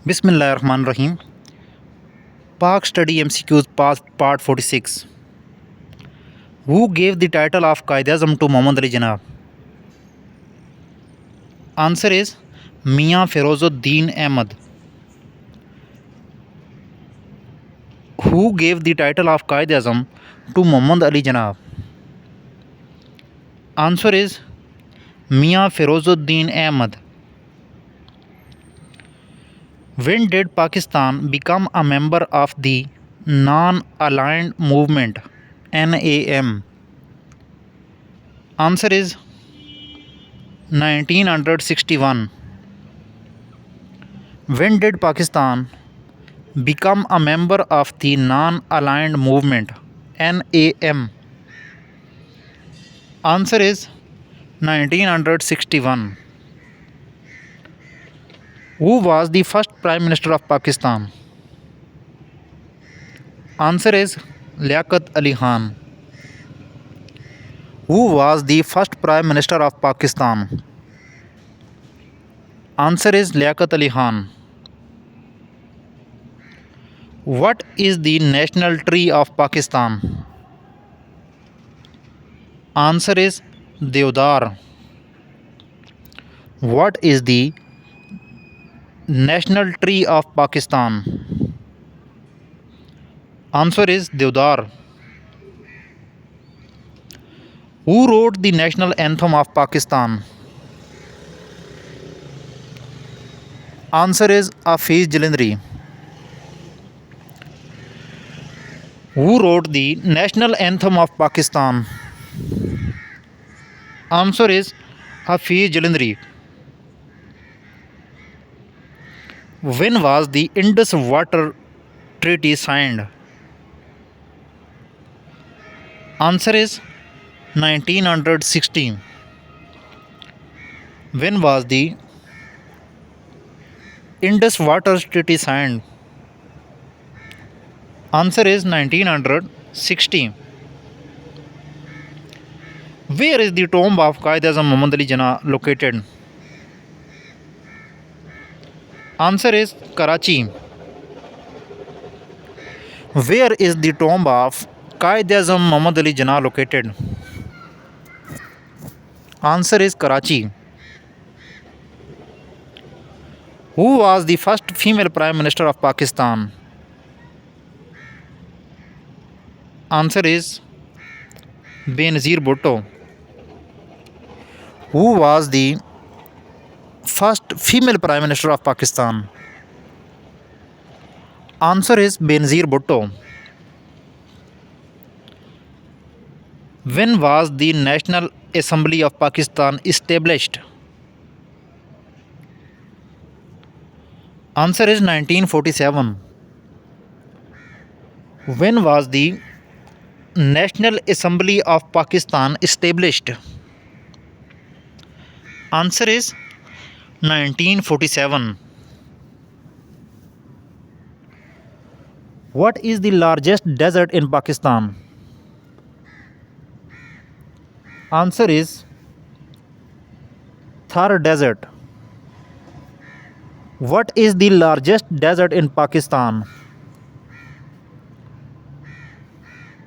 Bismillahirrahmanirrahim. Pak Study MCQs Part 46. Who gave the title of Qaid-e-Azam to Muhammad Ali Jinnah? Answer is Mian Ferozuddin Ahmad. Who gave the title of Qaid-e-Azam to Muhammad Ali Jinnah? Answer is Mian Ferozuddin Ahmad. When did Pakistan become a member of the Non-Aligned Movement (NAM)? Answer is 1961. When did Pakistan become a member of the Non-Aligned Movement (NAM)? Answer is 1961. Who was the first Prime Minister of Pakistan? Answer is Liaquat Ali Khan. Who was the first Prime Minister of Pakistan? Answer is Liaquat Ali Khan. What is the national tree of Pakistan? Answer is Deodar. What is the national tree of Pakistan? Answer is Deodar. Who wrote the national anthem of Pakistan? Answer is Hafiz Jalandhari. Who wrote the national anthem of Pakistan? Answer is Hafiz Jalandhari. When was the Indus Water Treaty signed? Answer is 1916. When was the Indus Water Treaty signed? Answer is 1916. Where is the tomb of Qaid-e-Azam Muhammad Ali Jinnah located? Answer is Karachi. Where is the tomb of Qaid-e-Azam Muhammad Ali Jinnah located? Answer is Karachi. Who was the first female Prime Minister of Pakistan? Answer is Benazir Bhutto. Who was the first female Prime Minister of Pakistan? Answer is Benazir Bhutto. When was the National Assembly of Pakistan established? Answer is 1947. When was the National Assembly of Pakistan established? Answer is 1947. What is the largest desert in Pakistan? Answer is Thar Desert. What is the largest desert in Pakistan?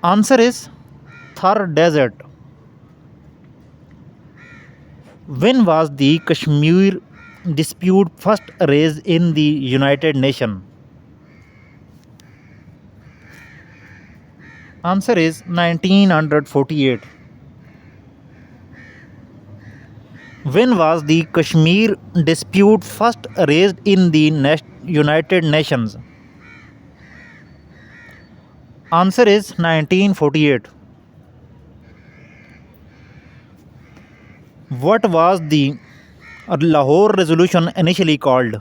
Answer is Thar Desert. When was the Kashmir dispute first raised in the United Nations? Answer is 1948. When was the Kashmir dispute first raised in the United Nations? Answer is 1948. What was the Lahore Resolution initially called?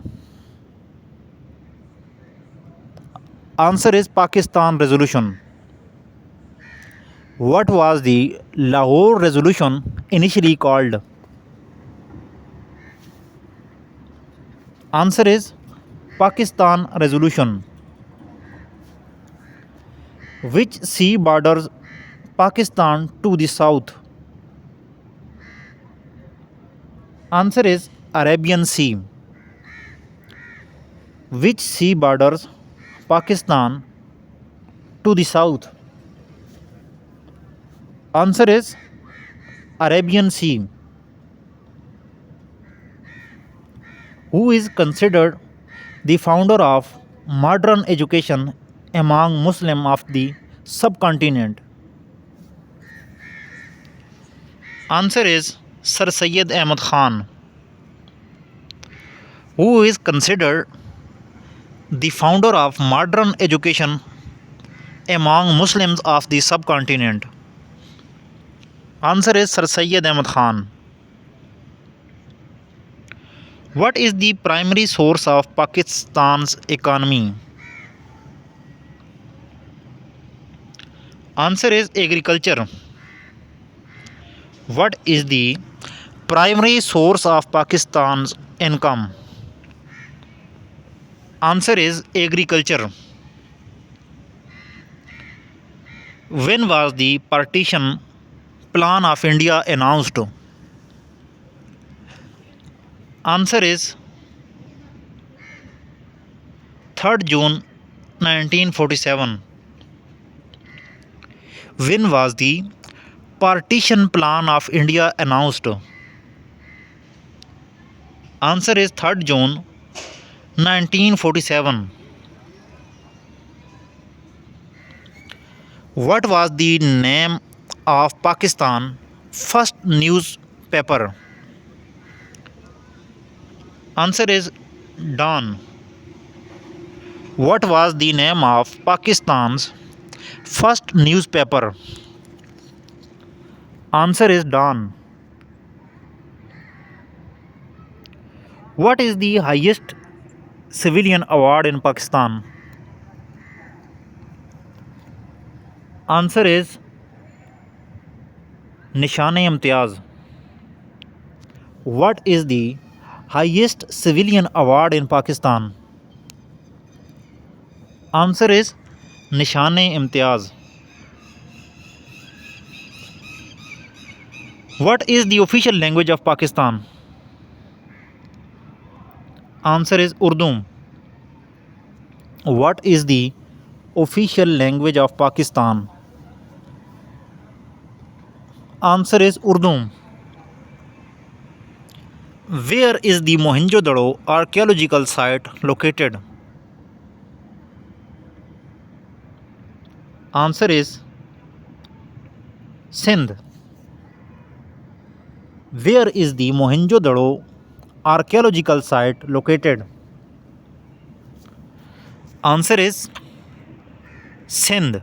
Answer is Pakistan Resolution. What was the Lahore Resolution initially called? Answer is Pakistan Resolution. Which sea borders Pakistan to the south? Answer is Arabian Sea. Which sea borders Pakistan to the south? Answer is Arabian Sea. Who is considered the founder of modern education among Muslims of the subcontinent? Answer is Sir Syed Ahmad Khan. Who is considered the founder of modern education among Muslims of the subcontinent? Answer is Sir Syed Ahmad Khan. What is the primary source of Pakistan's economy? Answer is agriculture. What is the primary source of Pakistan's income? Answer is agriculture. When was the partition plan of India announced? Answer is 3rd June 1947. When was the partition plan of India announced? Answer is 3rd June 1947. What was the name of Pakistan first newspaper? Answer is Dawn. What was the name of Pakistan's first newspaper? Answer is Dawn. What is the highest civilian award in Pakistan? Answer is Nishan-e-Imtiaz. What is the highest civilian award in Pakistan? Answer is Nishan-e-Imtiaz. What is the official language of Pakistan? Answer is Urdu. What is the official language of Pakistan? Answer is Urdu. Where is the Mohenjo-daro archaeological site located? Answer is Sindh. Where is the Mohenjo-daro archaeological site located? Answer is Sindh.